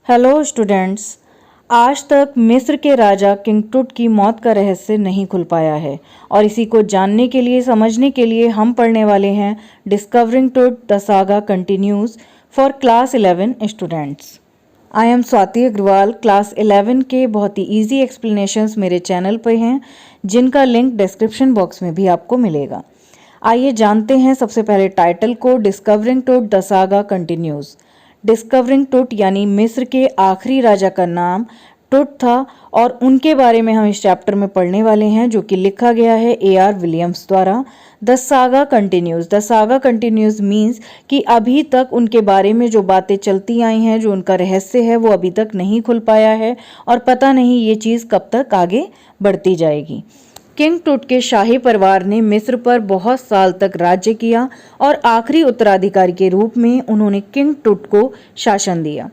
Hello students. आज तक मिस्र के राजा किंग टुट की मौत का रहस्य नहीं खुल पाया है और इसी को जानने के लिए समझने के लिए हम पढ़ने वाले हैं discovering Tut the saga continues for class 11 students. I am Swati Agarwal. Class 11 के बहुत ही इजी एक्सप्लेनेशंस मेरे चैनल पर हैं जिनका लिंक डिस्क्रिप्शन बॉक्स में भी आपको मिलेगा। आइए जानते हैं सबसे पहले टाइटल को, discovering Tut the saga continues. Discovering टुट यानी मिस्र के आखिरी राजा का नाम टुट था और उनके बारे में हम इस चैप्टर में पढ़ने वाले हैं जो कि लिखा गया है A.R. विलियम्स द्वारा। The saga continues. The saga continues means कि अभी तक उनके बारे में जो बातें चलती आई हैं, जो उनका रहस्य है वो अभी तक नहीं खुल पाया है और पता नहीं ये चीज़ कब तक आगे बढ़ती जाएगी। किंग टुट के शाही परिवार ने मिस्र पर बहुत साल तक राज्य किया और आखिरी उत्तराधिकारी के रूप में उन्होंने किंग टुट को शासन दिया।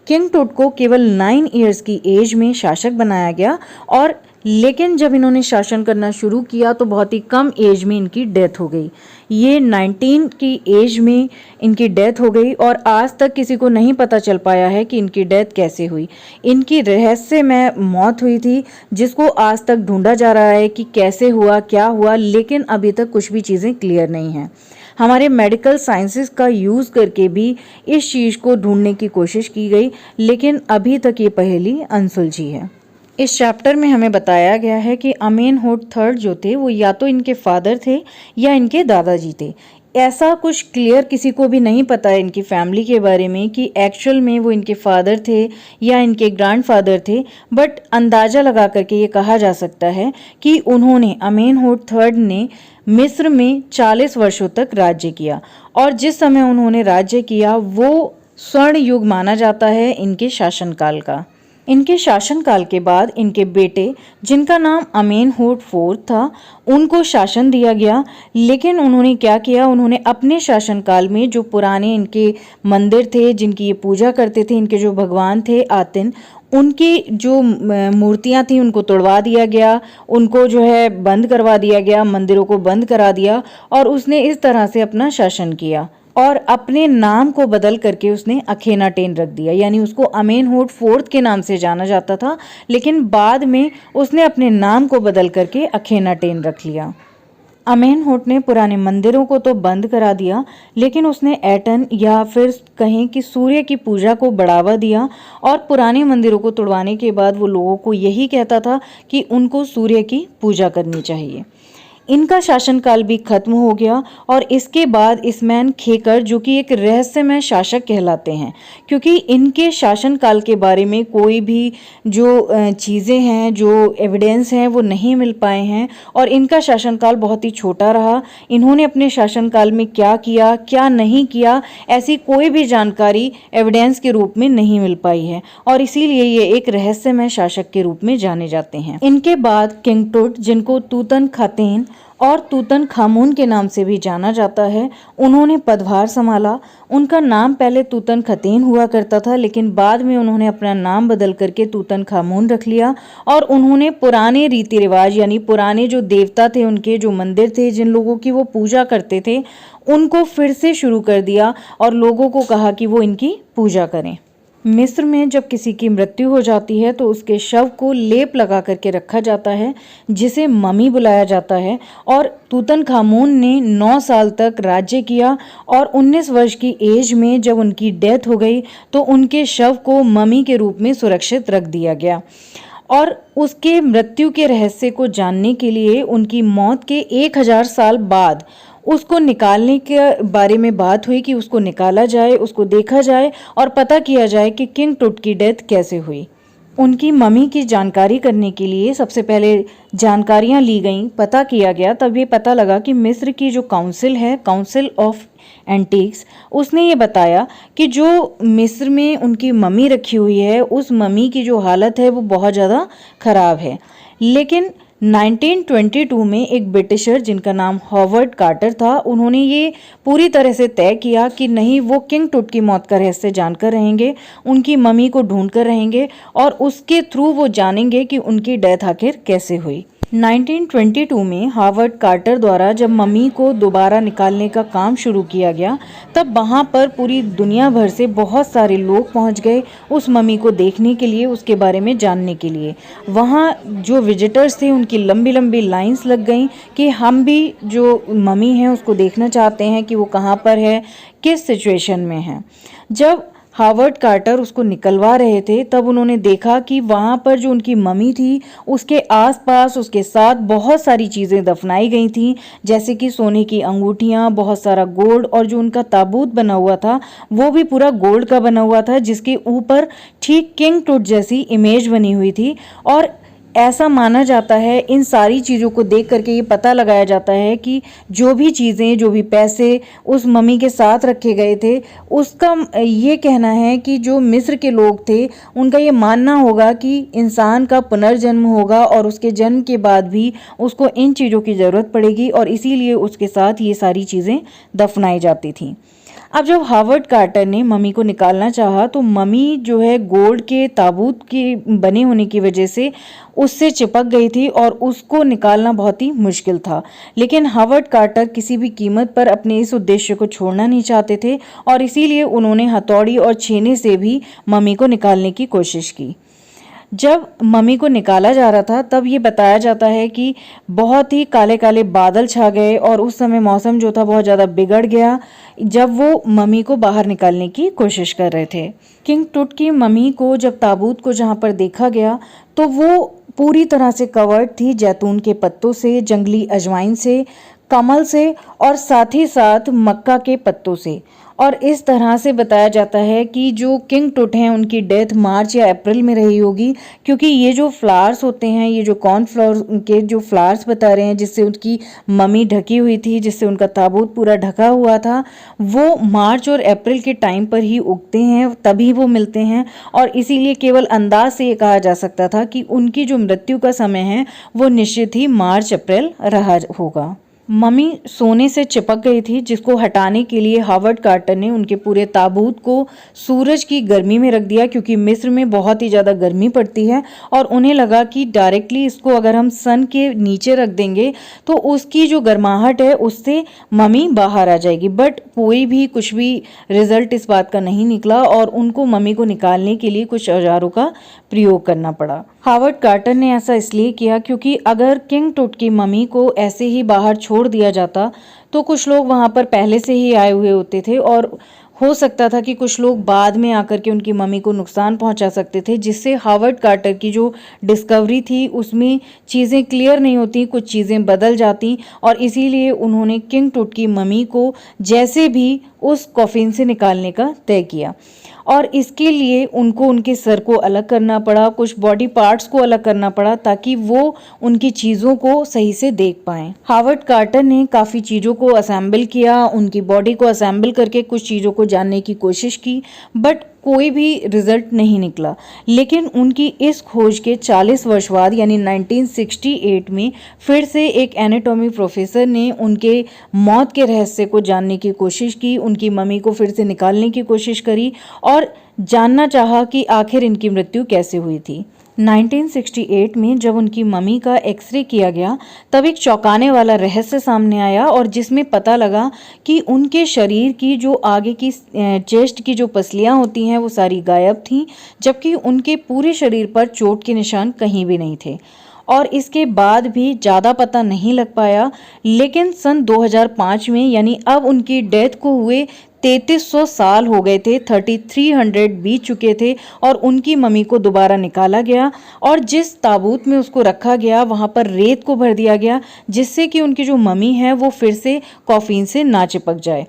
किंग टुट को केवल 9 इयर्स की एज में शासक बनाया गया और लेकिन जब इन्होंने शासन करना शुरू किया तो बहुत ही कम एज में इनकी डेथ हो गई। ये 19 की एज में इनकी डेथ हो गई और आज तक किसी को नहीं पता चल पाया है कि इनकी डेथ कैसे हुई। इनकी रहस्यमय मौत हुई थी जिसको आज तक ढूंढा जा रहा है कि कैसे हुआ, क्या हुआ, लेकिन अभी तक कुछ भी चीज़ें क्लियर नहीं हैं। हमारे मेडिकल साइंसेस का यूज़ करके भी इस चीज़ को ढूंढने की कोशिश की गई लेकिन अभी तक ये पहेली अनसुलझी है। इस चैप्टर में हमें बताया गया है कि अमेनहोट III जो थे वो या तो इनके फादर थे या इनके दादाजी थे। ऐसा कुछ क्लियर किसी को भी नहीं पता है इनकी फैमिली के बारे में कि एक्चुअल में वो इनके फादर थे या इनके ग्रैंडफादर थे, बट अंदाज़ा लगा करके ये कहा जा सकता है कि उन्होंने अमेनहोट III ने मिस्र में 40 वर्षों तक राज्य किया और जिस समय उन्होंने राज्य किया वो स्वर्ण युग माना जाता है इनके शासनकाल का। इनके शासनकाल के बाद इनके बेटे जिनका नाम अमेनहोट IV था उनको शासन दिया गया, लेकिन उन्होंने क्या किया, उन्होंने अपने शासनकाल में जो पुराने इनके मंदिर थे जिनकी ये पूजा करते थे, इनके जो भगवान थे आतिन, उनकी जो मूर्तियां थी उनको तोड़वा दिया गया, उनको जो है बंद करवा दिया गया, मंदिरों को बंद करा दिया और उसने इस तरह से अपना शासन किया और अपने नाम को बदल करके उसने अखेनाटेन रख दिया। यानी उसको अमेनहोट IV के नाम से जाना जाता था लेकिन बाद में उसने अपने नाम को बदल करके अखेनाटेन रख लिया। अमेनहोट ने पुराने मंदिरों को तो बंद करा दिया लेकिन उसने एटन या फिर कहें कि सूर्य की पूजा को बढ़ावा दिया और पुराने मंदिरों को तोड़वाने के बाद वो लोगों को यही कहता था कि उनको सूर्य की पूजा करनी चाहिए। इनका शासनकाल भी खत्म हो गया और इसके बाद इसमैन खेकर जो कि एक रहस्यमय शासक कहलाते हैं क्योंकि इनके शासनकाल के बारे में कोई भी जो चीज़ें हैं, जो एविडेंस हैं वो नहीं मिल पाए हैं और इनका शासनकाल बहुत ही छोटा रहा। इन्होंने अपने शासनकाल में क्या किया, क्या नहीं किया, ऐसी कोई भी जानकारी एविडेंस के रूप में नहीं मिल पाई है और इसीलिए ये एक रहस्यमय शासक के रूप में जाने जाते हैं। इनके बाद किंग टुट, जिनको तूतनखातेन और तूतनखामून के नाम से भी जाना जाता है, उन्होंने पदभार संभाला। उनका नाम पहले तूतनखतेन हुआ करता था लेकिन बाद में उन्होंने अपना नाम बदल करके तूतनखामून रख लिया और उन्होंने पुराने रीति रिवाज यानी पुराने जो देवता थे, उनके जो मंदिर थे, जिन लोगों की वो पूजा करते थे, उनको फिर से शुरू कर दिया और लोगों को कहा कि वो इनकी पूजा करें। मिस्र में जब किसी की मृत्यु हो जाती है तो उसके शव को लेप लगा करके रखा जाता है जिसे ममी बुलाया जाता है और तूतनखामून ने 9 साल तक राज्य किया और 19 वर्ष की एज में जब उनकी डेथ हो गई तो उनके शव को ममी के रूप में सुरक्षित रख दिया गया और उसके मृत्यु के रहस्य को जानने के लिए उनकी मौत के 1000 साल बाद उसको निकालने के बारे में बात हुई कि उसको निकाला जाए, उसको देखा जाए और पता किया जाए कि किंग टुट की डेथ कैसे हुई। उनकी मम्मी की जानकारी करने के लिए सबसे पहले जानकारियां ली गईं, पता किया गया, तब ये पता लगा कि मिस्र की जो काउंसिल है, काउंसिल ऑफ एंटीक्स, उसने ये बताया कि जो मिस्र में उनकी मम्मी रखी हुई है उस मम्मी की जो हालत है वो बहुत ज़्यादा ख़राब है। लेकिन 1922 में एक ब्रिटिशर जिनका नाम हॉवर्ड कार्टर था, उन्होंने ये पूरी तरह से तय किया कि नहीं, वो किंग टुट की मौत का रहस्य जानकर रहेंगे, उनकी मम्मी को ढूंढकर रहेंगे और उसके थ्रू वो जानेंगे कि उनकी डेथ आखिर कैसे हुई। 1922 में हावर्ड कार्टर द्वारा जब मम्मी को दोबारा निकालने का काम शुरू किया गया, तब वहाँ पर पूरी दुनिया भर से बहुत सारे लोग पहुँच गए उस मम्मी को देखने के लिए, उसके बारे में जानने के लिए। वहाँ जो विजिटर्स थे उनकी लंबी लंबी लाइंस लग गई कि हम भी जो मम्मी है उसको देखना चाहते हैं कि वो कहाँ पर है, किस सिचुएशन में है। जब हावर्ड कार्टर उसको निकलवा रहे थे तब उन्होंने देखा कि वहाँ पर जो उनकी मम्मी थी उसके आसपास उसके साथ बहुत सारी चीज़ें दफनाई गई थी, जैसे कि सोने की अंगूठियाँ, बहुत सारा गोल्ड, और जो उनका ताबूत बना हुआ था वो भी पूरा गोल्ड का बना हुआ था, जिसके ऊपर ठीक किंग टूट जैसी इमेज बनी हुई थी। और ऐसा माना जाता है, इन सारी चीज़ों को देख करके ये पता लगाया जाता है कि जो भी चीज़ें, जो भी पैसे उस मम्मी के साथ रखे गए थे, उसका ये कहना है कि जो मिस्र के लोग थे उनका ये मानना होगा कि इंसान का पुनर्जन्म होगा और उसके जन्म के बाद भी उसको इन चीज़ों की ज़रूरत पड़ेगी, और इसीलिए उसके साथ ये सारी चीज़ें दफनाई जाती थी। अब जब हावर्ड कार्टर ने मम्मी को निकालना चाहा तो मम्मी जो है गोल्ड के ताबूत के बने होने की वजह से उससे चिपक गई थी और उसको निकालना बहुत ही मुश्किल था। लेकिन हावर्ड कार्टर किसी भी कीमत पर अपने इस उद्देश्य को छोड़ना नहीं चाहते थे और इसीलिए उन्होंने हथौड़ी और छेने से भी मम्मी को निकालने की कोशिश की। जब मम्मी को निकाला जा रहा था तब ये बताया जाता है कि बहुत ही काले काले बादल छा गए और उस समय मौसम जो था बहुत ज़्यादा बिगड़ गया जब वो मम्मी को बाहर निकालने की कोशिश कर रहे थे। किंग टूट की मम्मी को जब ताबूत को जहाँ पर देखा गया तो वो पूरी तरह से कवर्ड थी जैतून के पत्तों से, जंगली अजवाइन से, कमल से और साथ ही साथ मक्का के पत्तों से। और इस तरह से बताया जाता है कि जो किंग टूट हैं उनकी डेथ मार्च या अप्रैल में रही होगी, क्योंकि ये जो फ्लावर्स होते हैं, ये जो कॉर्नफ्लावर के जो फ्लावर्स बता रहे हैं जिससे उनकी मम्मी ढकी हुई थी, जिससे उनका ताबूत पूरा ढका हुआ था, वो मार्च और अप्रैल के टाइम पर ही उगते हैं, तभी वो मिलते हैं। और इसीलिए केवल अंदाज से ये कहा जा सकता था कि उनकी जो मृत्यु का समय है वो निश्चित ही मार्च अप्रैल रहा होगा। मम्मी सोने से चिपक गई थी, जिसको हटाने के लिए हावर्ड कार्टर ने उनके पूरे ताबूत को सूरज की गर्मी में रख दिया, क्योंकि मिस्र में बहुत ही ज़्यादा गर्मी पड़ती है और उन्हें लगा कि डायरेक्टली इसको अगर हम सन के नीचे रख देंगे तो उसकी जो गर्माहट है उससे मम्मी बाहर आ जाएगी। बट कोई भी कुछ भी रिजल्ट इस बात का नहीं निकला और उनको मम्मी को निकालने के लिए कुछ औजारों का प्रयोग करना पड़ा। हावर्ड कार्टर ने ऐसा इसलिए किया क्योंकि अगर किंग टूट की मम्मी को ऐसे ही बाहर छोड़ दिया जाता तो कुछ लोग वहां पर पहले से ही आए हुए होते थे और हो सकता था कि कुछ लोग बाद में आकर के उनकी मम्मी को नुकसान पहुंचा सकते थे, जिससे हावर्ड कार्टर की जो डिस्कवरी थी उसमें चीज़ें क्लियर नहीं होती, कुछ चीज़ें बदल जाती। और इसीलिए उन्होंने किंग टूट की मम्मी को जैसे भी उस कॉफिन से निकालने का तय किया और इसके लिए उनको उनके सर को अलग करना पड़ा, कुछ बॉडी पार्ट्स को अलग करना पड़ा ताकि वो उनकी चीज़ों को सही से देख पाएं। हावर्ड कार्टर ने काफ़ी चीज़ों को असेंबल किया, उनकी बॉडी को असेंबल करके कुछ चीज़ों को जानने की कोशिश की, बट कोई भी रिजल्ट नहीं निकला। लेकिन उनकी इस खोज के 40 वर्ष बाद यानी 1968 में फिर से एक एनाटॉमी प्रोफेसर ने उनके मौत के रहस्य को जानने की कोशिश की, उनकी मम्मी को फिर से निकालने की कोशिश करी और जानना चाहा कि आखिर इनकी मृत्यु कैसे हुई थी। 1968 में जब उनकी मम्मी का एक्सरे किया गया तब एक चौंकाने वाला रहस्य सामने आया और जिसमें पता लगा कि उनके शरीर की जो आगे की चेस्ट की जो पसलियां होती हैं वो सारी गायब थीं, जबकि उनके पूरे शरीर पर चोट के निशान कहीं भी नहीं थे। और इसके बाद भी ज़्यादा पता नहीं लग पाया, लेकिन सन 2005 में यानी अब उनकी डेथ को हुए 3300 साल हो गए थे, 3300 बीत चुके थे और उनकी मम्मी को दोबारा निकाला गया और जिस ताबूत में उसको रखा गया वहाँ पर रेत को भर दिया गया, जिससे कि उनकी जो मम्मी है वो फिर से कॉफिन से ना चिपक जाए।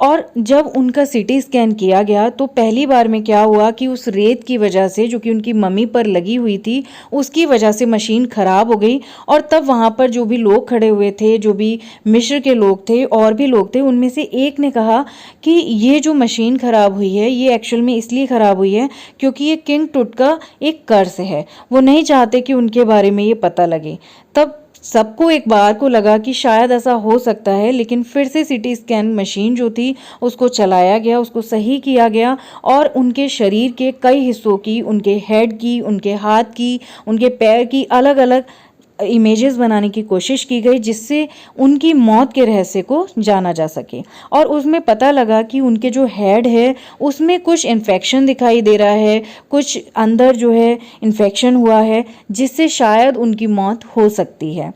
और जब उनका सीटी स्कैन किया गया तो पहली बार में क्या हुआ कि उस रेत की वजह से जो कि उनकी मम्मी पर लगी हुई थी उसकी वजह से मशीन खराब हो गई। और तब वहाँ पर जो भी लोग खड़े हुए थे, जो भी मिस्र के लोग थे और भी लोग थे, उनमें से एक ने कहा कि ये जो मशीन खराब हुई है ये एक्चुअल में इसलिए खराब हुई है क्योंकि ये किंग टूट का एक कर्स है, वो नहीं चाहते कि उनके बारे में ये पता लगे। तब सबको एक बार को लगा कि शायद ऐसा हो सकता है, लेकिन फिर से सीटी स्कैन मशीन जो थी उसको चलाया गया, उसको सही किया गया और उनके शरीर के कई हिस्सों की, उनके हेड की, उनके हाथ की, उनके पैर की अलग अलग इमेजेस बनाने की कोशिश की गई जिससे उनकी मौत के रहस्य को जाना जा सके। और उसमें पता लगा कि उनके जो हेड है उसमें कुछ इन्फेक्शन दिखाई दे रहा है, कुछ अंदर जो है इन्फेक्शन हुआ है जिससे शायद उनकी मौत हो सकती है।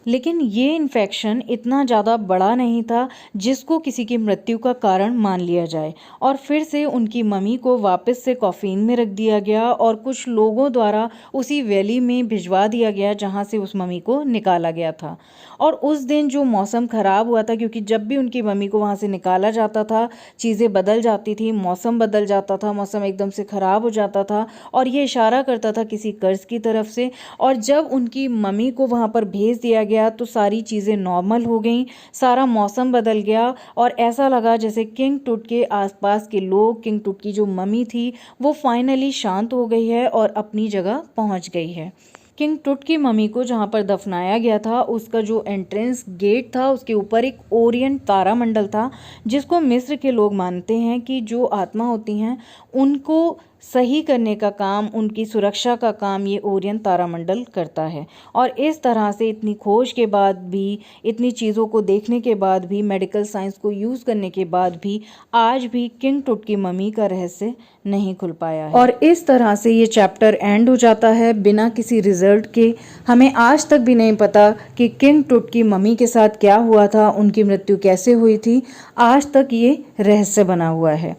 लेकिन ये इन्फेक्शन इतना ज़्यादा बड़ा नहीं था जिसको किसी की मृत्यु का कारण मान लिया जाए। और फिर से उनकी मम्मी को वापस से कॉफ़ीन में रख दिया गया और कुछ लोगों द्वारा उसी वैली में भिजवा दिया गया जहाँ से उस मम्मी को निकाला गया था। और उस दिन जो मौसम ख़राब हुआ था, क्योंकि जब भी उनकी मम्मी को वहाँ से निकाला जाता था चीज़ें बदल जाती थी, मौसम बदल जाता था, मौसम एकदम से ख़राब हो जाता था और ये इशारा करता था किसी कर्ज की तरफ से। और जब उनकी मम्मी को वहाँ पर भेज दिया गया तो सारी चीज़ें नॉर्मल हो गई, सारा मौसम बदल गया और ऐसा लगा जैसे किंग टूट के आसपास के लोग, किंग टूट की जो मम्मी थी वो फाइनली शांत हो गई है और अपनी जगह पहुँच गई है। किंग टूट की मम्मी को जहाँ पर दफनाया गया था उसका जो एंट्रेंस गेट था उसके ऊपर एक ओरिएंट तारामंडल था, जिसको मिस्र के लोग मानते हैं कि जो आत्मा होती हैं उनको सही करने का काम, उनकी सुरक्षा का काम ये ओरियन तारामंडल करता है। और इस तरह से इतनी खोज के बाद भी, इतनी चीज़ों को देखने के बाद भी, मेडिकल साइंस को यूज़ करने के बाद भी आज भी किंग टूट की मम्मी का रहस्य नहीं खुल पाया है। और इस तरह से ये चैप्टर एंड हो जाता है बिना किसी रिजल्ट के। हमें आज तक भी नहीं पता कि किंग टूट की मम्मी के साथ क्या हुआ था, उनकी मृत्यु कैसे हुई थी, आज तक ये रहस्य बना हुआ है।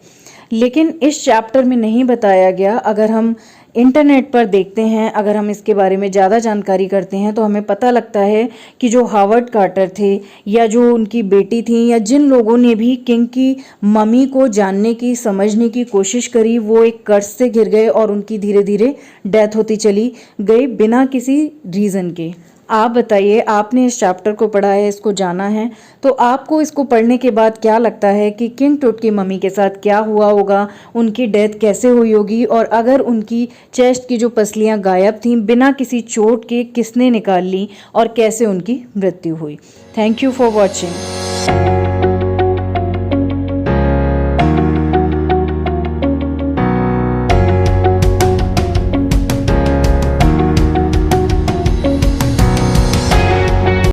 लेकिन इस चैप्टर में नहीं बताया गया। अगर हम इंटरनेट पर देखते हैं, अगर हम इसके बारे में ज़्यादा जानकारी करते हैं तो हमें पता लगता है कि जो हावर्ड कार्टर थे या जो उनकी बेटी थी या जिन लोगों ने भी किंग की मम्मी को जानने की, समझने की कोशिश करी, वो एक कर्ज से घिर गए और उनकी धीरे धीरे डेथ होती चली गई बिना किसी रीज़न के। आप बताइए, आपने इस चैप्टर को पढ़ा है, इसको जाना है, तो आपको इसको पढ़ने के बाद क्या लगता है कि किंग टूट की मम्मी के साथ क्या हुआ होगा, उनकी डेथ कैसे हुई होगी और अगर उनकी चेस्ट की जो पसलियां गायब थीं बिना किसी चोट के किसने निकाल ली और कैसे उनकी मृत्यु हुई। Thank you for watching.